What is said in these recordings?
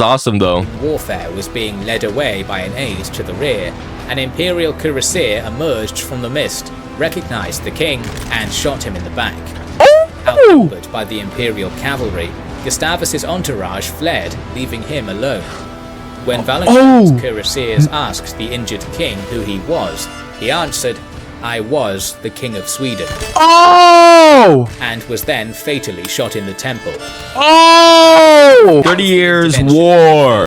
awesome though. Warfare was being led away by an aide to the rear. An imperial cuirassier emerged from the mist, recognized the king, and shot him in the back. Outnumbered by the imperial cavalry, Gustavus's entourage fled, leaving him alone. When Wallenstein's cuirassiers asked the injured king who he was, he answered, "I was the King of Sweden." And was then fatally shot in the temple. 30 Years War.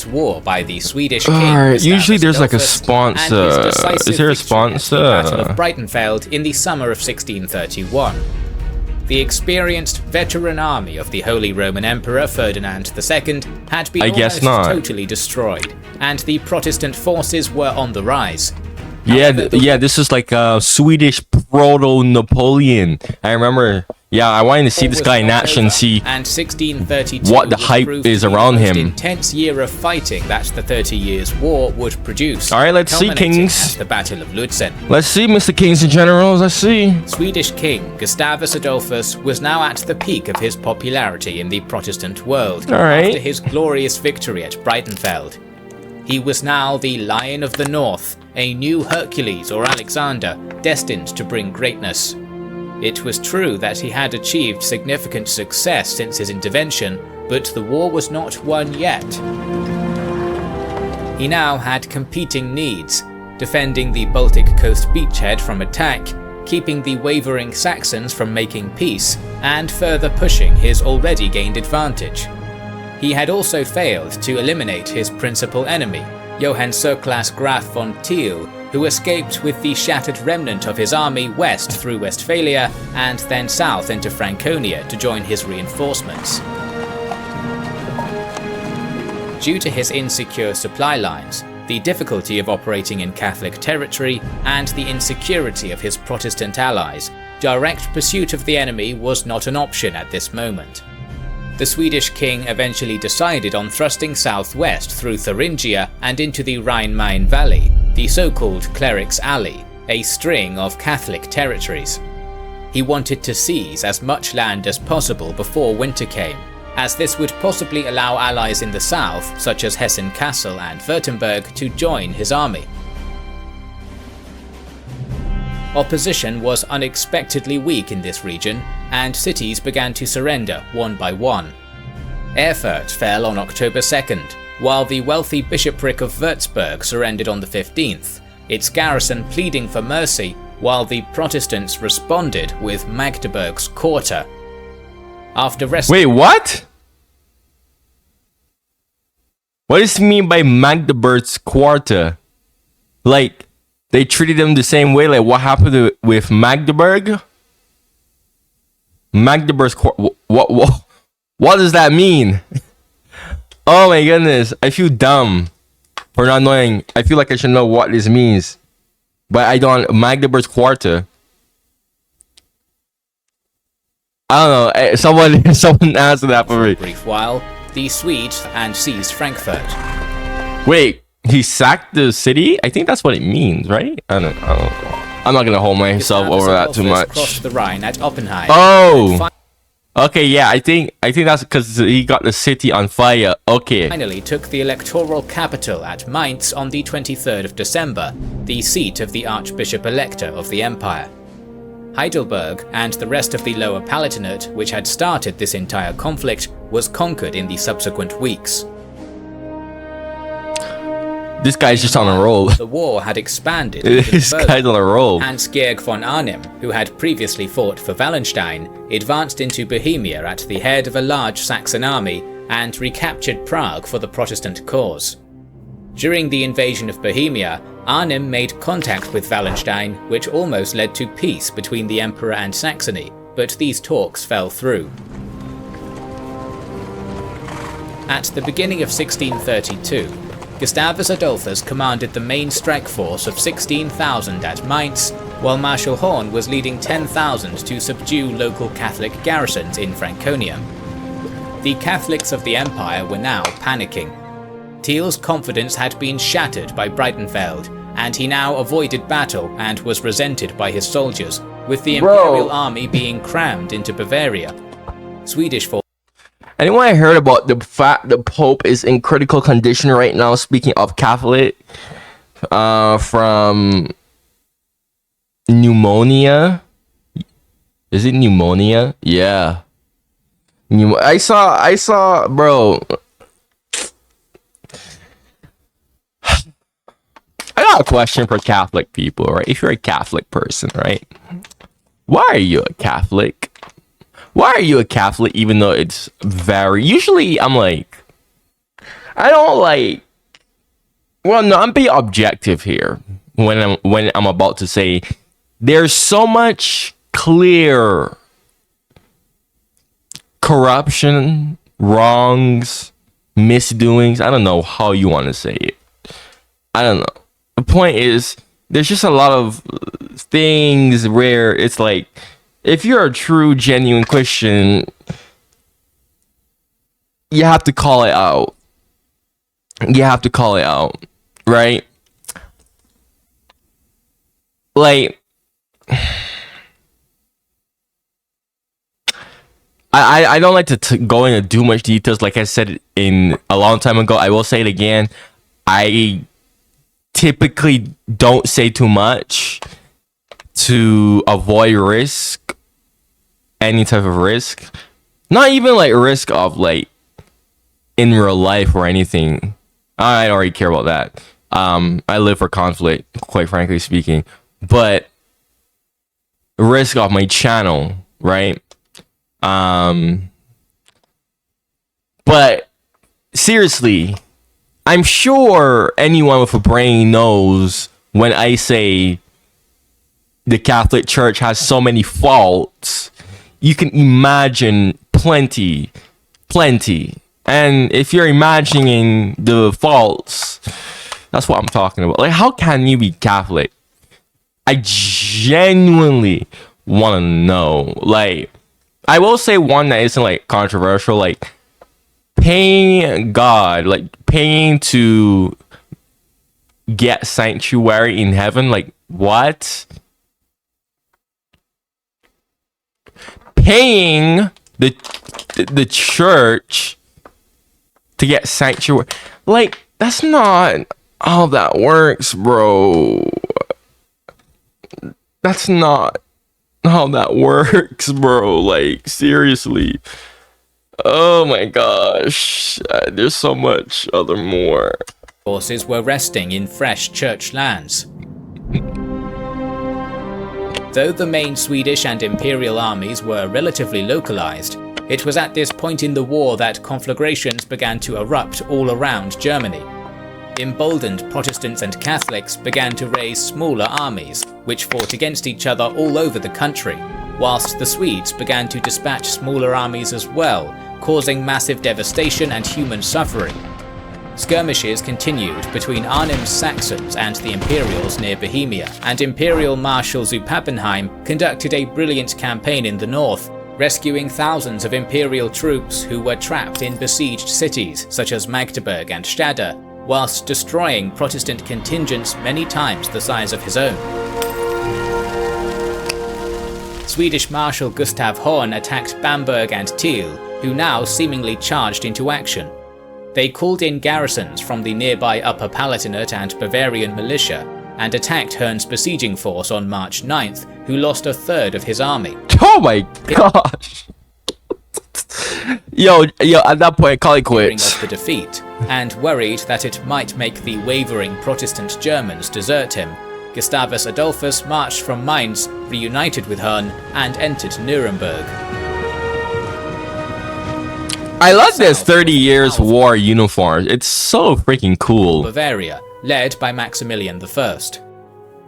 War by the Swedish king. Alright, usually there's like a sponsor. Is there a sponsor? The Battle of Breitenfeld in the summer of 1631. The experienced veteran army of the Holy Roman Emperor Ferdinand II had been almost totally destroyed, and the Protestant forces were on the rise. Yeah, this is like a Swedish proto-Napoleon. I remember. Yeah, I wanted to see this guy in action and see what the hype is around him. Intense year of fighting that the 30 Years' War would produce. All right, let's see, kings. The Battle of Lutzen. Let's see, Mr. Kings and Generals. Let's see. Swedish King Gustavus Adolphus was now at the peak of his popularity in the Protestant world after his glorious victory at Breitenfeld. He was now the Lion of the North, a new Hercules or Alexander, destined to bring greatness. It was true that he had achieved significant success since his intervention, but the war was not won yet. He now had competing needs: defending the Baltic coast beachhead from attack, keeping the wavering Saxons from making peace, and further pushing his already gained advantage. He had also failed to eliminate his principal enemy, Johann Surclass Graf von Thiel, who escaped with the shattered remnant of his army west through Westphalia and then south into Franconia to join his reinforcements. Due to his insecure supply lines, the difficulty of operating in Catholic territory, and the insecurity of his Protestant allies, direct pursuit of the enemy was not an option at this moment. The Swedish king eventually decided on thrusting southwest through Thuringia and into the Rhine-Main Valley, the so-called Clerics' Alley, a string of Catholic territories. He wanted to seize as much land as possible before winter came, as this would possibly allow allies in the south, such as Hessen-Kassel and Württemberg, to join his army. Opposition was unexpectedly weak in this region, and cities began to surrender one by one. Erfurt fell on October 2nd, while the wealthy bishopric of Würzburg surrendered on the 15th, its garrison pleading for mercy, while the Protestants responded with Magdeburg's quarter. Wait, what? What does it mean by Magdeburg's quarter? Like, they treated them the same way? Like, what happened with Magdeburg? Magdeburg's quarter. What does that mean? Oh my goodness, I feel dumb for not knowing. I feel like I should know what this means, but I don't. Magdeburg's quarter. I don't know. Someone answer that for me. Brief while, the Swedes and seized Frankfurt. Wait, he sacked the city? I think that's what it means, right? I don't know. I'm not gonna hold myself over that too much. Crossed the Rhine at Oppenheim. Oh. Okay, yeah, I think that's because he got the city on fire. Okay. Finally took the electoral capital at Mainz on the 23rd of December, the seat of the Archbishop-Elector of the Empire. Heidelberg and the rest of the Lower Palatinate, which had started this entire conflict, was conquered in the subsequent weeks. This guy's just on a roll. The war had expanded. This guy's on a roll. Hans-Georg von Arnim, who had previously fought for Wallenstein, advanced into Bohemia at the head of a large Saxon army and recaptured Prague for the Protestant cause. During the invasion of Bohemia, Arnim made contact with Wallenstein, which almost led to peace between the Emperor and Saxony, but these talks fell through. At the beginning of 1632, Gustavus Adolphus commanded the main strike force of 16,000 at Mainz, while Marshal Horn was leading 10,000 to subdue local Catholic garrisons in Franconia. The Catholics of the Empire were now panicking. Thiel's confidence had been shattered by Breitenfeld, and he now avoided battle and was resented by his soldiers, with the Imperial army being crammed into Bavaria. Swedish forces. And when I heard about the fact the Pope is in critical condition right now, speaking of Catholic, from pneumonia. Is it pneumonia? Yeah. I saw, bro. I got a question for Catholic people, right? If you're a Catholic person, right? Why are you a Catholic? Why are you a Catholic even though it's very... Usually I'm like... I don't like... Well, no, I'm being objective here when I'm about to say there's so much clear corruption, wrongs, misdoings. I don't know how you want to say it. I don't know. The point is, there's just a lot of things where it's like, if you're a true, genuine Christian, you have to call it out. You have to call it out, right? Like, I don't like to go into too much details. Like I said in a long time ago, I will say it again. I typically don't say too much to avoid risk, any type of risk. Not even like risk of like in real life or anything. I don't really care about that. I live for conflict, quite frankly speaking. But risk of my channel, right? But seriously, I'm sure anyone with a brain knows when I say the Catholic Church has so many faults. You can imagine plenty. And if you're imagining the faults, that's what I'm talking about. Like, how can you be Catholic? I genuinely want to know. Like, I will say one that isn't like controversial, like paying God, like paying to get sanctuary in heaven. Like, what? Paying the church to get sanctuary. Like, that's not how that works, bro. That's not how that works, bro. Like, seriously. Oh my gosh. There's so much other more. Forces were resting in fresh church lands. Though the main Swedish and imperial armies were relatively localized, it was at this point in the war that conflagrations began to erupt all around Germany. Emboldened Protestants and Catholics began to raise smaller armies, which fought against each other all over the country, whilst the Swedes began to dispatch smaller armies as well, causing massive devastation and human suffering. Skirmishes continued between Arnhem's Saxons and the Imperials near Bohemia, and Imperial Marshal zu Pappenheim conducted a brilliant campaign in the north, rescuing thousands of Imperial troops who were trapped in besieged cities such as Magdeburg and Stade, whilst destroying Protestant contingents many times the size of his own. Swedish Marshal Gustav Horn attacked Bamberg and Thiel, who now seemingly charged into action. They called in garrisons from the nearby Upper Palatinate and Bavarian militia, and attacked Horn's besieging force on March 9th, who lost a third of his army. Oh my gosh. Yo, at that point, call it quits. Of the defeat, and worried that it might make the wavering Protestant Germans desert him, Gustavus Adolphus marched from Mainz, reunited with Horn, and entered Nuremberg. I love this 30 years war uniform. It's so freaking cool. Bavaria, led by Maximilian I.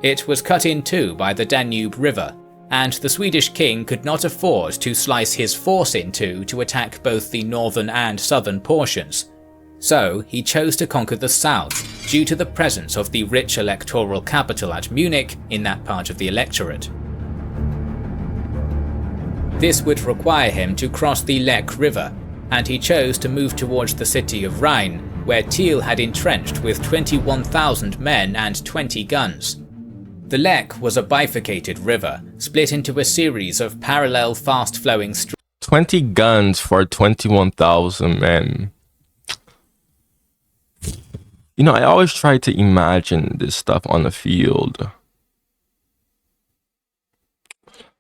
It was cut in two by the Danube River, and the Swedish king could not afford to slice his force in two to attack both the northern and southern portions. So he chose to conquer the south, due to the presence of the rich electoral capital at Munich in that part of the electorate. This would require him to cross the Lech River, and he chose to move towards the city of Rhein, where Thiel had entrenched with 21,000 men and 20 guns. The Lech was a bifurcated river, split into a series of parallel fast-flowing streams. 20 guns for 21,000 men. You know, I always try to imagine this stuff on the field.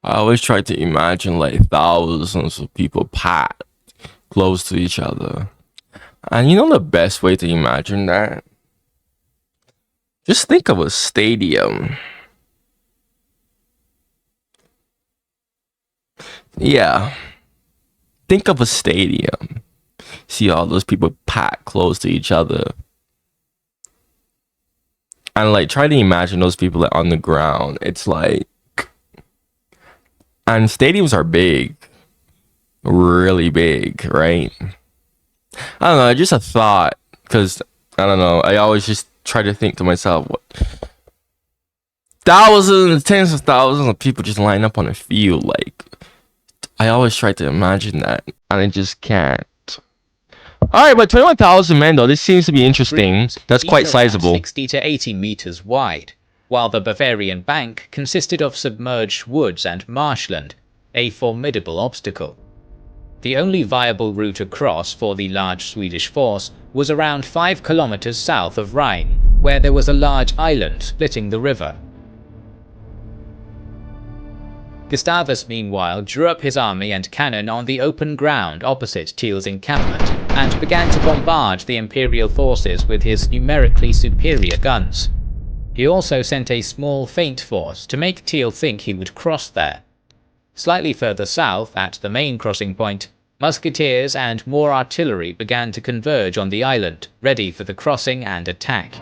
I always try to imagine like thousands of people packed close to each other. And you know the best way to imagine that? Just think of a stadium. Yeah. Think of a stadium. See all those people packed close to each other. And like try to imagine those people like on the ground. It's like, and stadiums are big, really big, right? I don't know, just a thought, because I don't know, I always just try to think to myself, what thousands, tens of thousands of people just line up on a field. Like, I always try to imagine that, and I just can't. All right, but 21,000 men though, this seems to be interesting. That's quite sizable. 60 to 80 meters wide, while the Bavarian bank consisted of submerged woods and marshland, a formidable obstacle. The only viable route across for the large Swedish force was around 5 kilometers south of Rhine, where there was a large island splitting the river. Gustavus meanwhile drew up his army and cannon on the open ground opposite Thiel's encampment, and began to bombard the imperial forces with his numerically superior guns. He also sent a small feint force to make Thiel think he would cross there. Slightly further south, at the main crossing point, musketeers and more artillery began to converge on the island, ready for the crossing and attack.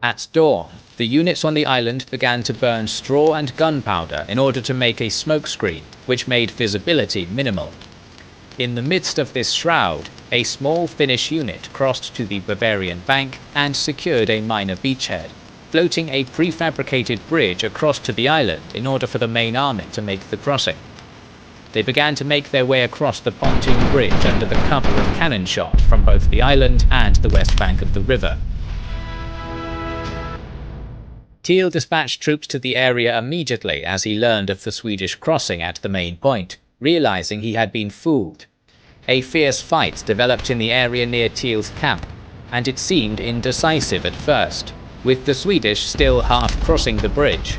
At dawn, the units on the island began to burn straw and gunpowder in order to make a smokescreen, which made visibility minimal. In the midst of this shroud, a small Finnish unit crossed to the Bavarian bank and secured a minor beachhead, floating a prefabricated bridge across to the island in order for the main army to make the crossing. They began to make their way across the pontoon bridge under the cover of cannon shot from both the island and the west bank of the river. Thiel dispatched troops to the area immediately as he learned of the Swedish crossing at the main point, realizing he had been fooled. A fierce fight developed in the area near Thiel's camp, and it seemed indecisive at first, with the Swedish still half crossing the bridge.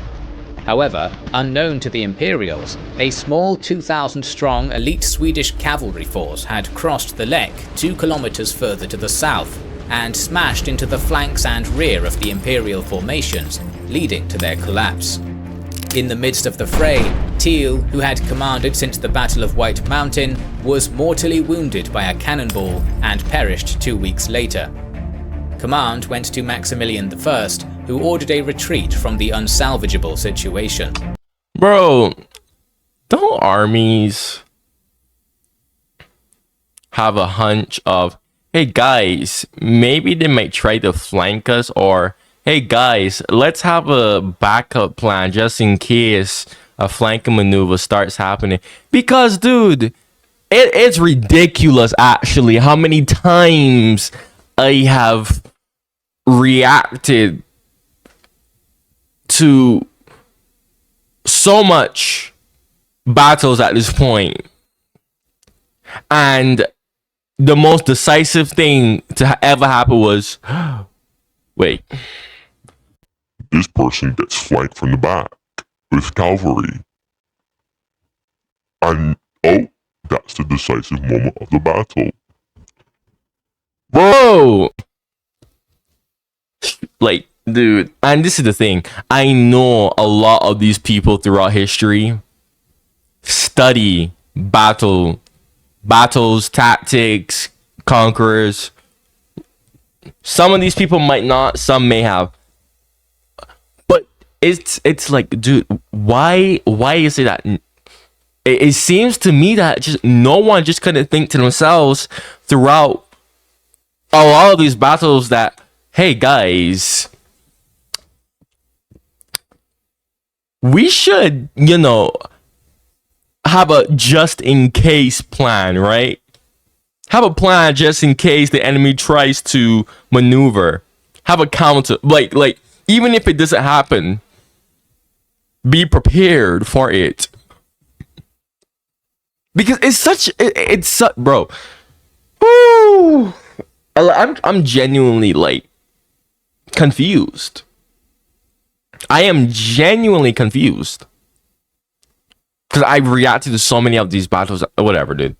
However, unknown to the Imperials, a small 2,000-strong elite Swedish cavalry force had crossed the Lech 2 kilometers further to the south, and smashed into the flanks and rear of the Imperial formations, leading to their collapse. In the midst of the fray, Thiel, who had commanded since the Battle of White Mountain, was mortally wounded by a cannonball and perished 2 weeks later. Command went to Maximilian I, who ordered a retreat from the unsalvageable situation. Bro, don't armies have a hunch of, hey guys, maybe they might try to flank us, or hey guys, let's have a backup plan just in case a flanking maneuver starts happening? Because dude, it's ridiculous actually how many times I have reacted to so much battles at this point, and the most decisive thing to ever happen was wait, this person gets flanked from the back with cavalry, and oh, that's the decisive moment of the battle. Bro, like, dude, and this is the thing, I know a lot of these people throughout history study battles, tactics, conquerors. Some of these people might not, some may have, but it's like, dude, why is it that it seems to me that just no one just couldn't think to themselves throughout a lot of these battles that, hey guys, we should, you know, have a just in case plan, right? Have a plan just in case the enemy tries to maneuver. Have a counter, like even if it doesn't happen, be prepared for it. because bro. Woo! I'm genuinely like confused. I am genuinely confused because I reacted to so many of these battles. Whatever, dude.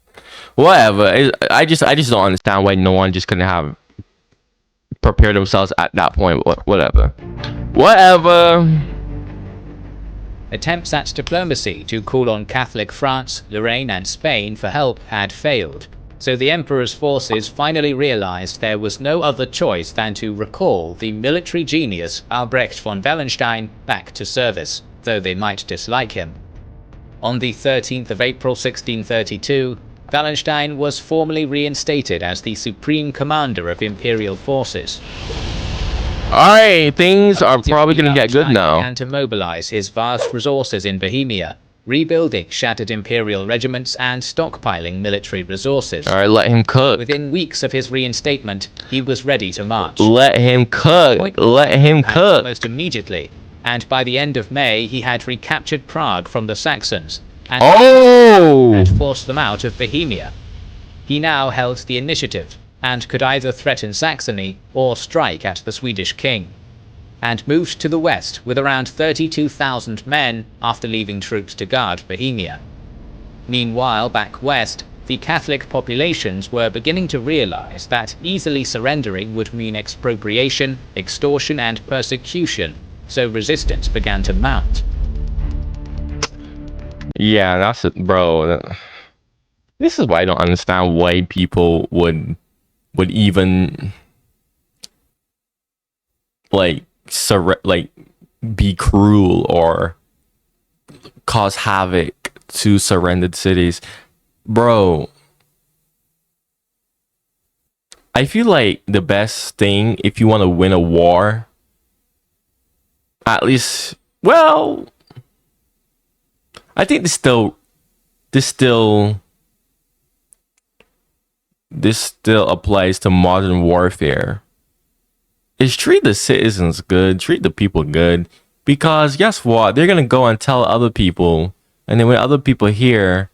Whatever. I just don't understand why no one just couldn't have prepared themselves at that point. Whatever. Attempts at diplomacy to call on Catholic France, Lorraine and Spain for help had failed, so the emperor's forces finally realized there was no other choice than to recall the military genius Albrecht von Wallenstein back to service, though they might dislike him. On the 13th of April 1632, Wallenstein was formally reinstated as the supreme commander of imperial forces. Alright, things are probably gonna get good now. Began to mobilize his vast resources in Bohemia, rebuilding shattered imperial regiments and stockpiling military resources. Alright, let him cook. Within weeks of his reinstatement, he was ready to march. Let him cook. Almost immediately, and by the end of May, he had recaptured Prague from the Saxons and forced them out of Bohemia. He now held the initiative and could either threaten Saxony or strike at the Swedish king, and moved to the west with around 32,000 men after leaving troops to guard Bohemia. Meanwhile, back west, the Catholic populations were beginning to realize that easily surrendering would mean expropriation, extortion and persecution, so resistance began to mount. Yeah, that's it, bro. This is why I don't understand why people would even like be cruel or cause havoc to surrendered cities, bro. I feel like the best thing if you want to win a war, at least, well, I think this still applies to modern warfare, is treat the citizens good, treat the people good, because guess what? They're gonna go and tell other people, and then when other people hear,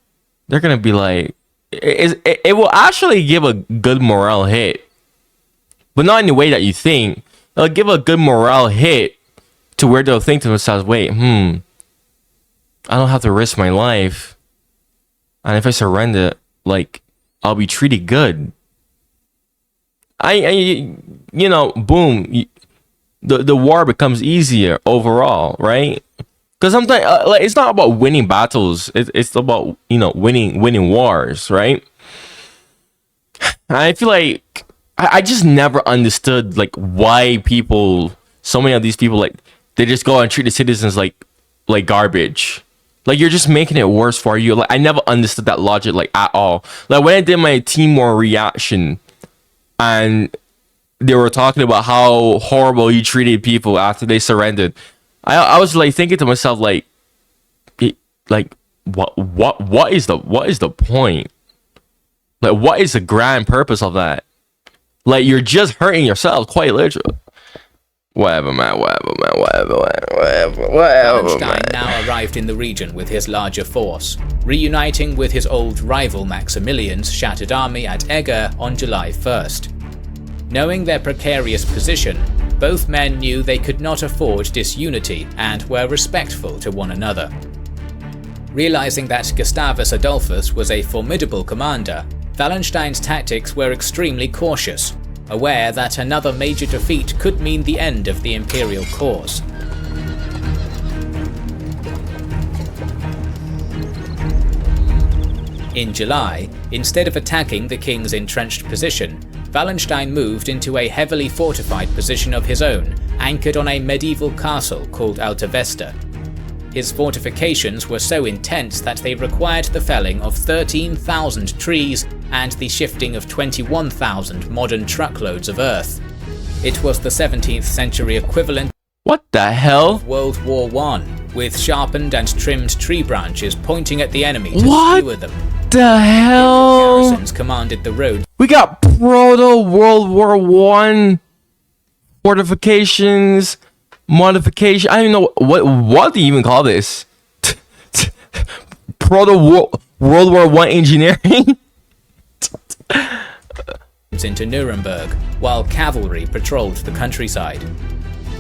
they're gonna be like, it will actually give a good morale hit, but not in the way that you think. It'll give a good morale hit to where they'll think to themselves, wait, I don't have to risk my life, and if I surrender, like, I'll be treated good. Boom. The war becomes easier overall, right? Because sometimes, like, it's not about winning battles. It's about winning wars, right? And I feel like I just never understood like why so many of these people, like, they just go and treat the citizens like garbage. Like, you're just making it worse for you. Like, I never understood that logic, like, at all. Like, when I did my Timor reaction, and they were talking about how horrible he treated people after they surrendered, I was like thinking to myself, like, what is the point? Like, what is the grand purpose of that? Like, you're just hurting yourself, quite literally. Whatever, man. Wallenstein now arrived in the region with his larger force, reuniting with his old rival Maximilian's shattered army at Eger on July 1st. Knowing their precarious position, both men knew they could not afford disunity and were respectful to one another. Realizing that Gustavus Adolphus was a formidable commander, Wallenstein's tactics were extremely cautious, aware that another major defeat could mean the end of the imperial cause. In July, instead of attacking the king's entrenched position, Wallenstein moved into a heavily fortified position of his own, anchored on a medieval castle called Alta Vesta. His fortifications were so intense that they required the felling of 13,000 trees and the shifting of 21,000 modern truckloads of earth. It was the 17th century equivalent What the hell? of World War I, with sharpened and trimmed tree branches pointing at the enemy to skewer them. The hell? Garrisons commanded the road. We got proto World War I fortifications, modification. I don't even know what do you even call this. World War One engineering. into Nuremberg, while cavalry patrolled the countryside.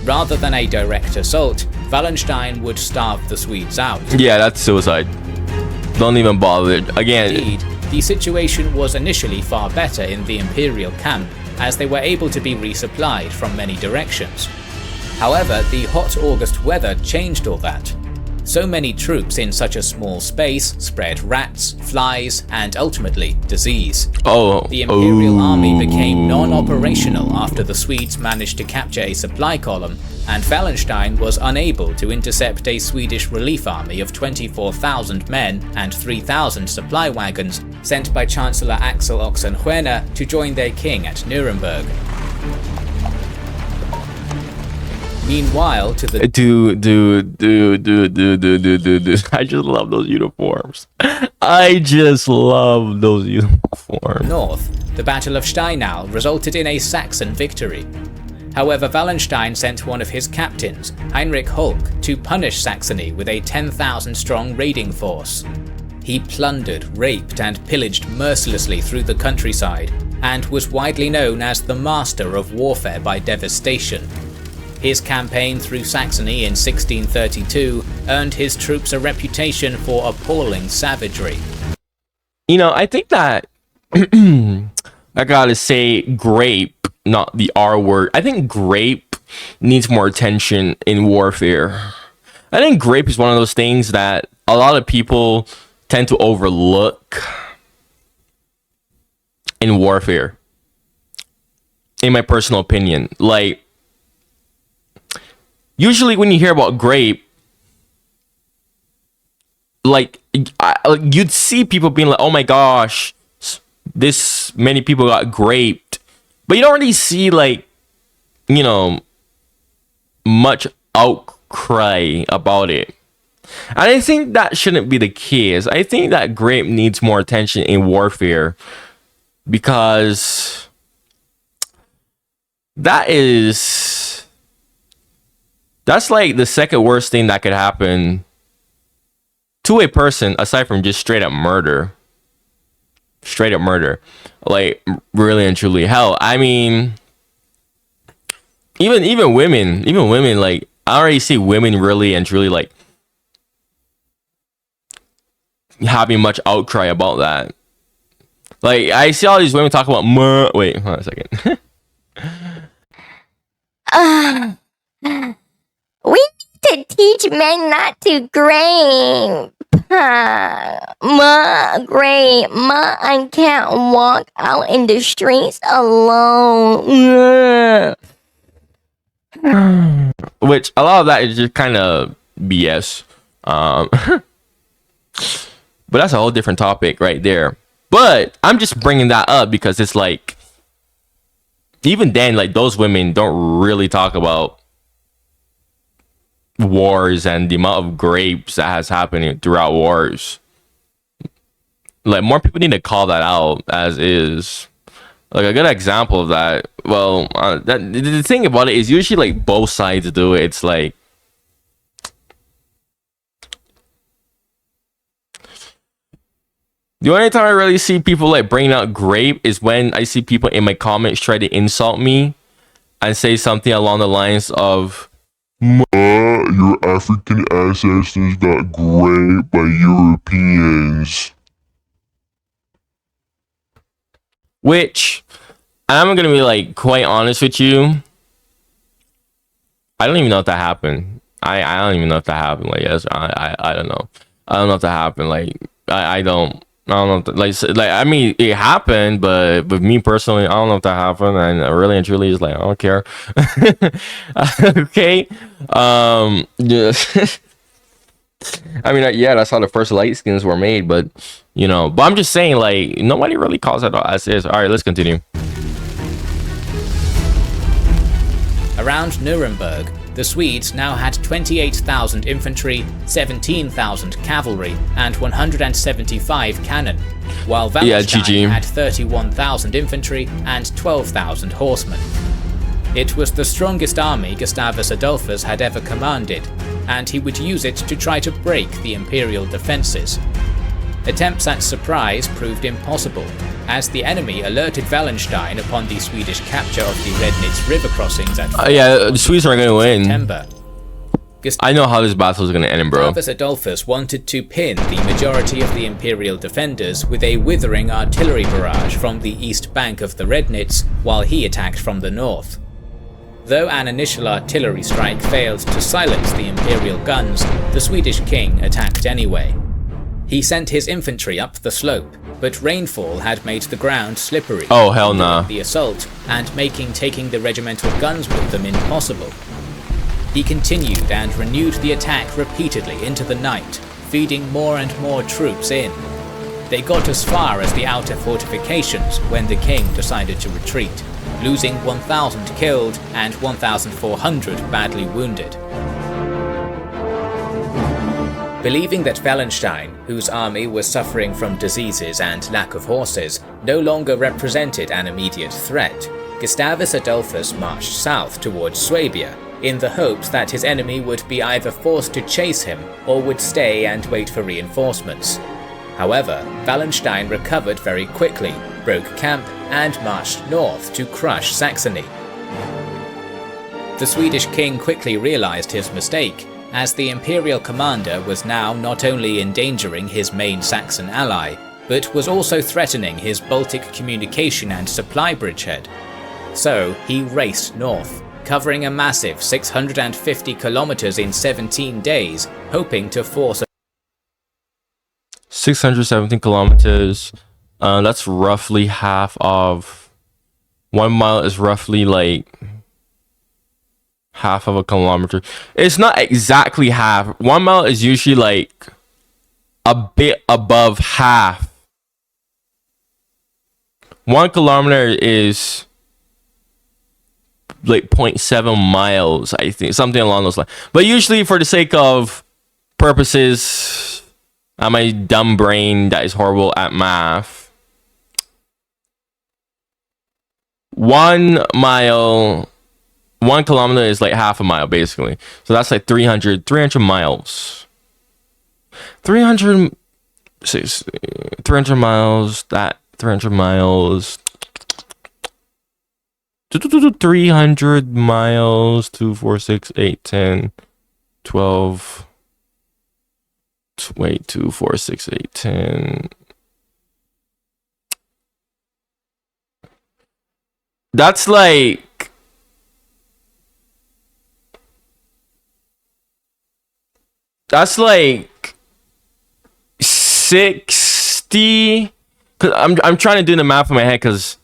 Rather than a direct assault, Wallenstein would starve the Swedes out. Yeah, that's suicide. Don't even bother. Again, Indeed, the situation was initially far better in the imperial camp, as they were able to be resupplied from many directions. However, the hot August weather changed all that. So many troops in such a small space spread rats, flies, and ultimately disease. The Imperial Army became non-operational after the Swedes managed to capture a supply column, and Wallenstein was unable to intercept a Swedish relief army of 24,000 men and 3,000 supply wagons sent by Chancellor Axel Oxenstierna to join their king at Nuremberg. Meanwhile, to the I just love those uniforms. I just love those uniforms. north, the Battle of Steinau resulted in a Saxon victory. However, Wallenstein sent one of his captains, Heinrich Hulk, to punish Saxony with a 10,000-strong raiding force. He plundered, raped, and pillaged mercilessly through the countryside, and was widely known as the master of warfare by devastation. His campaign through Saxony in 1632 earned his troops a reputation for appalling savagery. You know, I think that I gotta say grape, not the R word. I think grape needs more attention in warfare. I think grape is one of those things that a lot of people tend to overlook in warfare. In my personal opinion, like, usually when you hear about grape, like, you'd see people being like, oh my gosh, this many people got graped. But you don't really see, like, you know, much outcry about it. And I think that shouldn't be the case. I think that grape needs more attention in warfare, because that's like the second worst thing that could happen to a person aside from just straight up murder. Straight up murder. Like, really and truly. Hell, I mean, even women, like, I already see women really and truly, like, having much outcry about that. Like, I see all these women talk about wait, hold on a second. We need to teach men not to grape. Grape. I can't walk out in the streets alone. Which, a lot of that is just kind of BS. But that's a whole different topic right there. But I'm just bringing that up because it's like, even then, like, those women don't really talk about wars and the amount of grapes that has happened throughout wars. Like, more people need to call that out as is. Like, a good example of that, well, the thing about it is usually, like, both sides do it. It's like, the only time I really see people, like, bringing out grape is when I see people in my comments try to insult me and say something along the lines of, your African ancestors got raped by Europeans. Which, I'm gonna be, like, quite honest with you, I don't even know if that happened. I don't even know if that happened. Like, yes, I don't know. I don't know if that happened. Like, I don't know. Like, I mean, it happened, but with me personally, I don't know if that happened. And really and truly, is like, I don't care. Okay. Yeah. I mean, yeah, that's how the first light skins were made, but, you know, but I'm just saying, like, nobody really calls that out as is. All right, let's continue. Around Nuremberg, the Swedes now had 28,000 infantry, 17,000 cavalry, and 175 cannon, while Wallenstein had 31,000 infantry and 12,000 horsemen. It was the strongest army Gustavus Adolphus had ever commanded, and he would use it to try to break the imperial defences. Attempts at surprise proved impossible, as the enemy alerted Wallenstein upon the Swedish capture of the Rednitz river crossings at yeah, the Swedes are gonna win. September. I know how this battle is gonna end, bro. Gustavus Adolphus wanted to pin the majority of the imperial defenders with a withering artillery barrage from the east bank of the Rednitz, while he attacked from the north. Though an initial artillery strike failed to silence the imperial guns, the Swedish king attacked anyway. He sent his infantry up the slope, but rainfall had made the ground slippery. Oh, hell nah. The assault, and making taking the regimental guns with them impossible. He continued and renewed the attack repeatedly into the night, feeding more and more troops in. They got as far as the outer fortifications when the king decided to retreat, losing 1,000 killed and 1,400 badly wounded. Believing that Wallenstein, whose army was suffering from diseases and lack of horses, no longer represented an immediate threat, Gustavus Adolphus marched south towards Swabia, in the hopes that his enemy would be either forced to chase him or would stay and wait for reinforcements. However, Wallenstein recovered very quickly, broke camp, and marched north to crush Saxony. The Swedish king quickly realized his mistake, as the imperial commander was now not only endangering his main Saxon ally, but was also threatening his Baltic communication and supply bridgehead. So he raced north, covering a massive 650 kilometers in 17 days, hoping to force 617 kilometers. That's roughly half of 1 mile is roughly like half of a kilometer. It's not exactly half. 1 mile is usually like a bit above half. 1 kilometer is like 0.7 miles, I think, something along those lines. But usually, for the sake of purposes, my dumb brain that is horrible at math, 1 mile, 1 kilometer is like half a mile, basically. So that's like 300 miles. 300 miles, that 300 miles. 300 miles, 2, 4, 6, 8, 10, 12. Wait, 2, 4, 6, 8, 10. That's like That's like 60. Cause I'm trying to do the math in my head because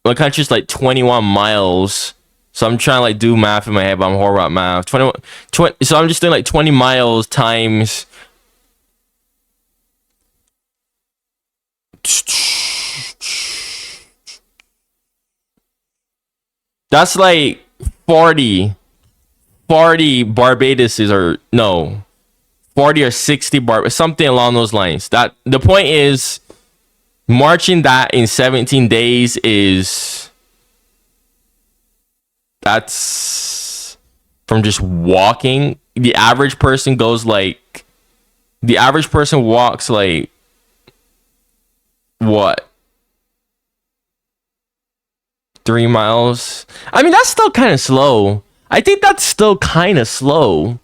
my country's like 21 miles. So I'm trying to like do math in my head, but I'm horrible at math. 20, so I'm just doing like 20 miles times. That's like 40 Barbaduses, or no, 40 or 60 something along those lines. That the point is, marching that in 17 days is, that's from just walking. The average person walks like what? 3 miles. I mean, that's still kind of slow. I think that's still kind of slow.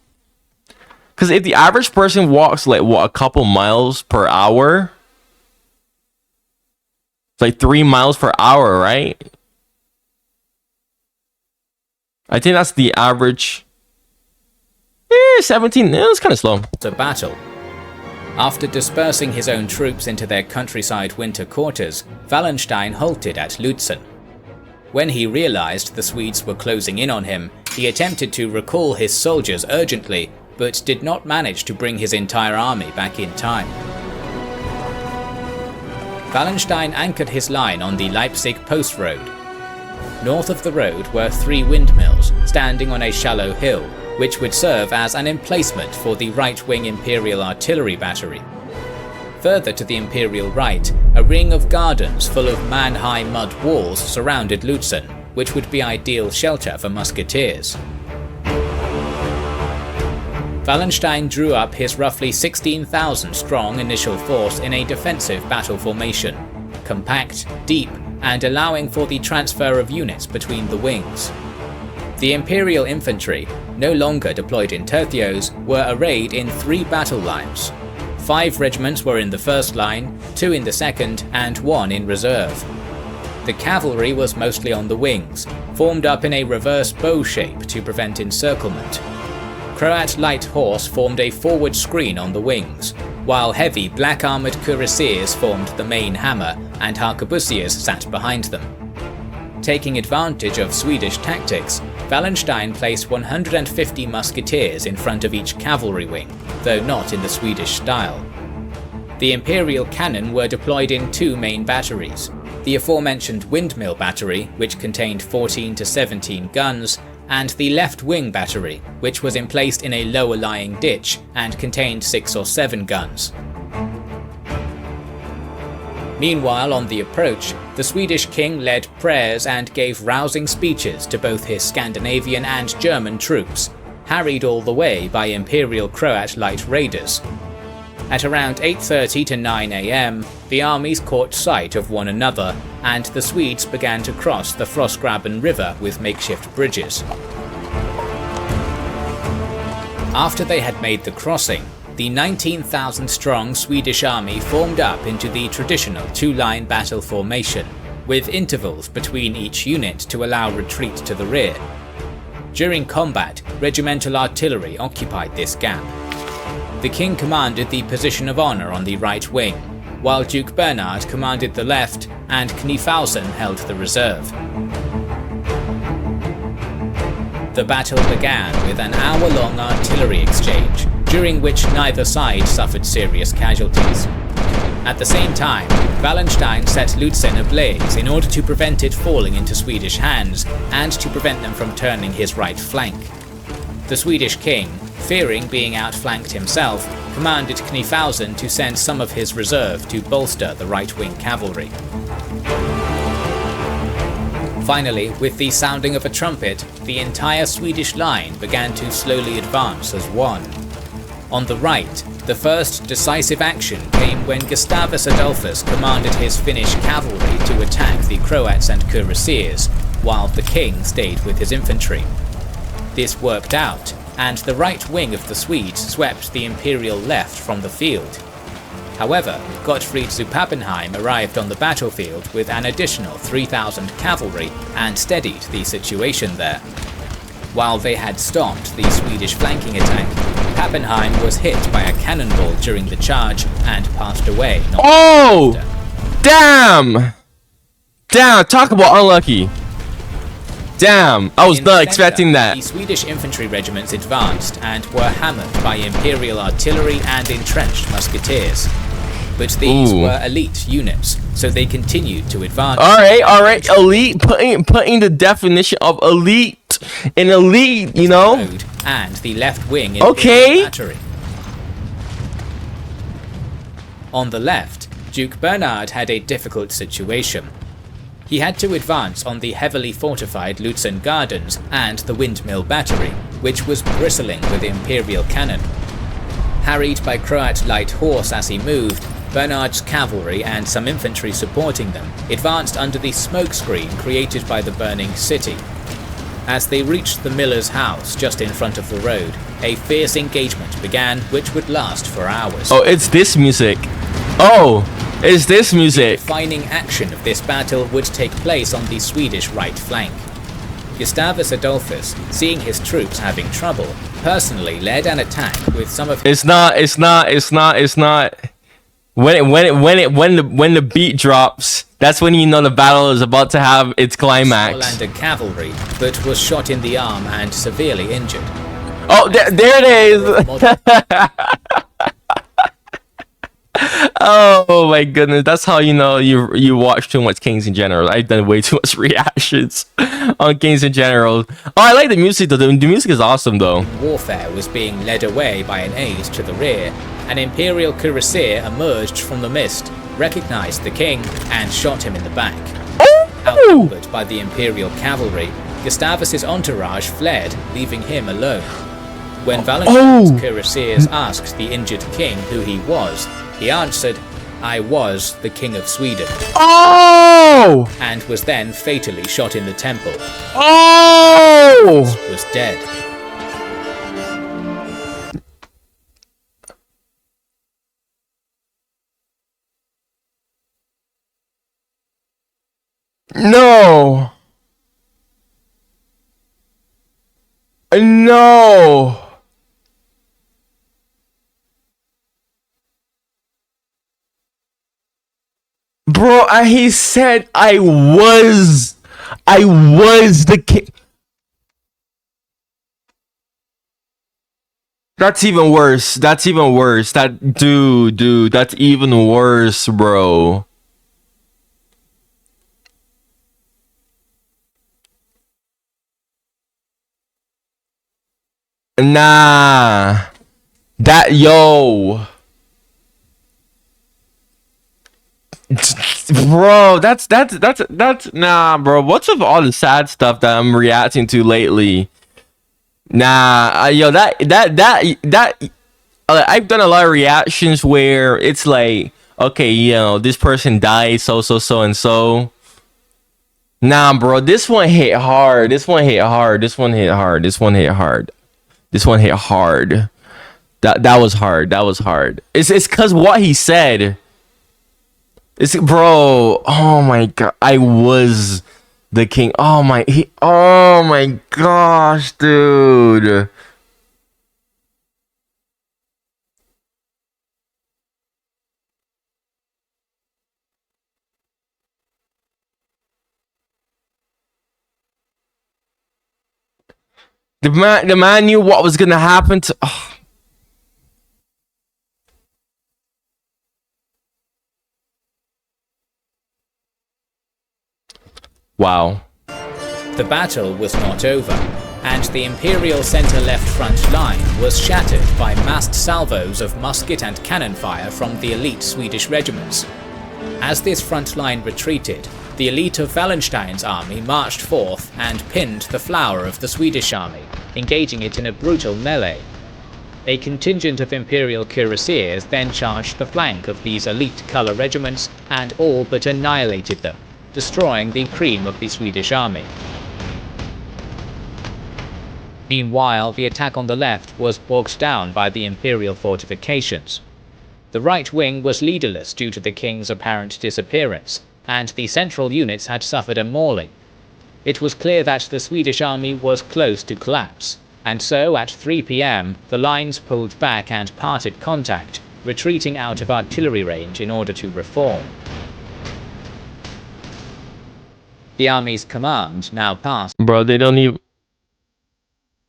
Because if the average person walks like what, a couple miles per hour, it's like 3 miles per hour, right? I think that's the average. 17. It's kind of slow. To battle. After dispersing his own troops into their countryside winter quarters, Wallenstein halted at Lutzen. When he realized the Swedes were closing in on him, he attempted to recall his soldiers urgently, but did not manage to bring his entire army back in time. Wallenstein anchored his line on the Leipzig post road. North of the road were 3 windmills standing on a shallow hill, which would serve as an emplacement for the right-wing Imperial artillery battery. Further to the Imperial right, a ring of gardens full of man-high mud walls surrounded Lutzen, which would be ideal shelter for musketeers. Wallenstein drew up his roughly 16,000 strong initial force in a defensive battle formation, compact, deep, and allowing for the transfer of units between the wings. The Imperial infantry, no longer deployed in tercios, were arrayed in 3 battle lines. 5 regiments were in the first line, 2 in the second, and 1 in reserve. The cavalry was mostly on the wings, formed up in a reverse bow shape to prevent encirclement. Croat light horse formed a forward screen on the wings, while heavy black-armoured cuirassiers formed the main hammer and arquebusiers sat behind them. Taking advantage of Swedish tactics, Wallenstein placed 150 musketeers in front of each cavalry wing, though not in the Swedish style. The Imperial cannon were deployed in 2 main batteries, the aforementioned windmill battery, which contained 14 to 17 guns, and the left wing battery, which was emplaced in a lower lying ditch and contained 6 or 7 guns. Meanwhile, on the approach, the Swedish king led prayers and gave rousing speeches to both his Scandinavian and German troops, harried all the way by Imperial Croat light raiders. At around 8:30 to 9 am, the armies caught sight of one another, and the Swedes began to cross the Frostgraben River with makeshift bridges. After they had made the crossing, the 19,000-strong Swedish army formed up into the traditional 2-line battle formation, with intervals between each unit to allow retreat to the rear. During combat, regimental artillery occupied this gap. The king commanded the position of honour on the right wing, while Duke Bernhard commanded the left and Knyphausen held the reserve. The battle began with an hour-long artillery exchange, during which neither side suffered serious casualties. At the same time, Wallenstein set Lutzen ablaze in order to prevent it falling into Swedish hands and to prevent them from turning his right flank. The Swedish king, fearing being outflanked himself, commanded Knyphausen to send some of his reserve to bolster the right-wing cavalry. Finally, with the sounding of a trumpet, the entire Swedish line began to slowly advance as one. On the right, the first decisive action came when Gustavus Adolphus commanded his Finnish cavalry to attack the Croats and cuirassiers, while the king stayed with his infantry. This worked out, and the right wing of the Swedes swept the imperial left from the field. However, Gottfried zu Pappenheim arrived on the battlefield with an additional 3,000 cavalry and steadied the situation there. While they had stopped the Swedish flanking attack, Pappenheim was hit by a cannonball during the charge and passed away. Oh! Damn! Damn, talk about unlucky. Damn, I was not expecting that. The Swedish infantry regiments advanced and were hammered by Imperial artillery and entrenched musketeers. But these were elite units, so they continued to advance. Alright, elite, putting the definition of elite in elite, you know? And the left wing in the battery. On the left, Duke Bernhard had a difficult situation. He had to advance on the heavily fortified Lutzen Gardens and the Windmill Battery, which was bristling with Imperial cannon. Harried by Croat light horse as he moved, Bernhard's cavalry and some infantry supporting them advanced under the smokescreen created by the burning city. As they reached the miller's house just in front of the road, a fierce engagement began which would last for hours. Oh, it's this music. Oh, it's this music. The defining action of this battle would take place on the Swedish right flank. Gustavus Adolphus, seeing his troops having trouble, personally led an attack with some of his... It's not. When the beat drops, that's when you know the battle is about to have its climax. Landed cavalry, but was shot in the arm and severely injured. Oh, there it is. Oh my goodness, that's how you know you watch too much Kings in General. I've done way too much reactions on Kings in General. Oh, I like the music though. The music is awesome though. Warfare was being led away by an aide to the rear. An Imperial cuirassier emerged from the mist, recognized the king, and shot him in the back. Outnumbered by the Imperial cavalry, Gustavus's entourage fled, leaving him alone. When Wallenstein's cuirassiers asked the injured king who he was, he answered, "I was the king of Sweden," and was then fatally shot in the temple. Was dead. No. No. Bro, he said I was the king. That's even worse. That's even worse. Dude, that's even worse, bro. Nah. Bro, that's nah, bro. What's with all the sad stuff that I'm reacting to lately? Nah, I've done a lot of reactions where it's like, okay, you know, this person died, so and so. Nah, bro, this one hit hard. This one hit hard. That was hard. It's cause what he said. Bro, oh my god, I was the king. Oh my gosh, dude. The man knew what was gonna happen to. Oh. Wow. The battle was not over, and the imperial centre-left front line was shattered by massed salvos of musket and cannon fire from the elite Swedish regiments. As this front line retreated, the elite of Wallenstein's army marched forth and pinned the flower of the Swedish army, engaging it in a brutal melee. A contingent of imperial cuirassiers then charged the flank of these elite colour regiments and all but annihilated them, destroying the cream of the Swedish army. Meanwhile, the attack on the left was bogged down by the imperial fortifications. The right wing was leaderless due to the king's apparent disappearance, and the central units had suffered a mauling. It was clear that the Swedish army was close to collapse, and so at 3 p.m. the lines pulled back and parted contact, retreating out of artillery range in order to reform. The army's command now passed. Bro, they don't even.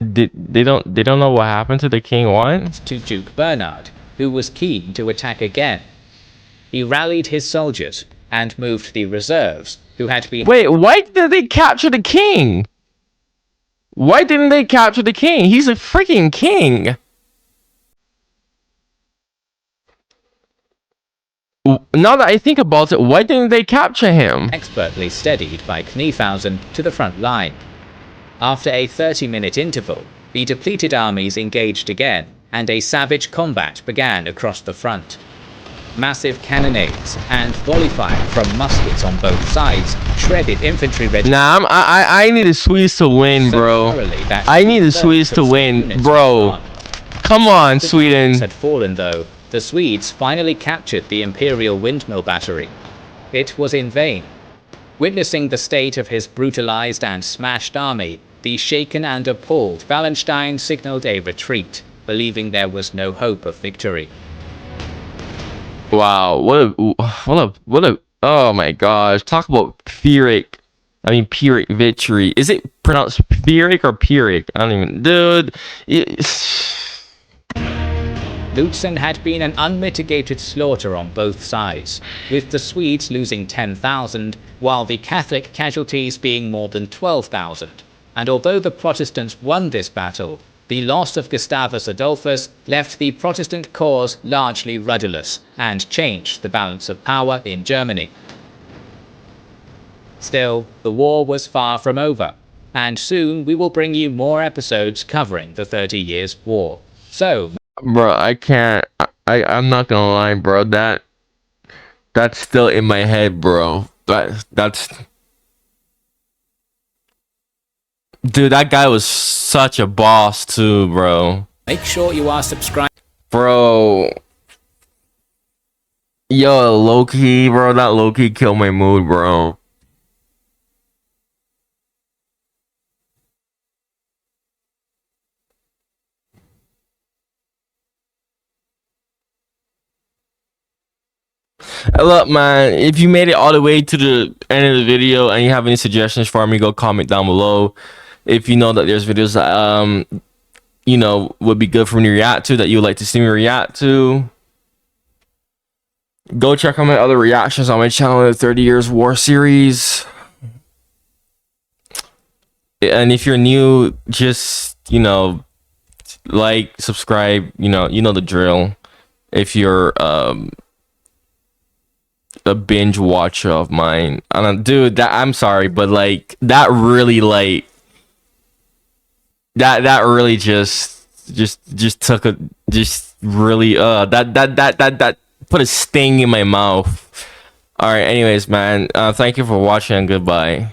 They don't know what happened to the king. What? To Duke Bernard, who was keen to attack again. He rallied his soldiers and moved the reserves, who had been. Wait, why did they capture the king? Why didn't they capture the king? He's a freaking king. Now that I think about it, why didn't they capture him? Expertly steadied by Knyphausen to the front line. After a 30-minute interval, the depleted armies engaged again, and a savage combat began across the front. Massive cannonades and volley fire from muskets on both sides shredded infantry regiments. Nah, I need the Swedes to win, bro. I need the Swedes to win, bro. Come on, Sweden. Had fallen though. The Swedes finally captured the Imperial Windmill Battery. It was in vain. Witnessing the state of his brutalized and smashed army, the shaken and appalled Wallenstein signaled a retreat, believing there was no hope of victory. Wow, what a, oh my gosh, talk about Pyrrhic victory. Is it pronounced Pyrrhic or Pyrrhic? I don't even, dude. Lutzen had been an unmitigated slaughter on both sides, with the Swedes losing 10,000, while the Catholic casualties being more than 12,000. And although the Protestants won this battle, the loss of Gustavus Adolphus left the Protestant cause largely rudderless and changed the balance of power in Germany. Still, the war was far from over. and soon we will bring you more episodes covering the 30 Years' War. So, Bro, I can't. I'm not gonna lie, bro. That's still in my head, bro. That's. Dude, that guy was such a boss too, bro. make sure you are subscribed. Bro. Yo, low-key, bro. That low-key killed my mood, bro. Look, man, if you made it all the way to the end of the video and you have any suggestions for me, go comment down below. If you know that there's videos that you know would be good for me to react to, that you would like to see me react to, go check out my other reactions on my channel, the 30 Years War series. And if you're new, just, you know, like, subscribe, you know the drill. If you're a binge watcher of mine, dude, that, I'm sorry, but like that really, like, that really just took a, just really that put a sting in my mouth. All right, anyways, man, thank you for watching and goodbye.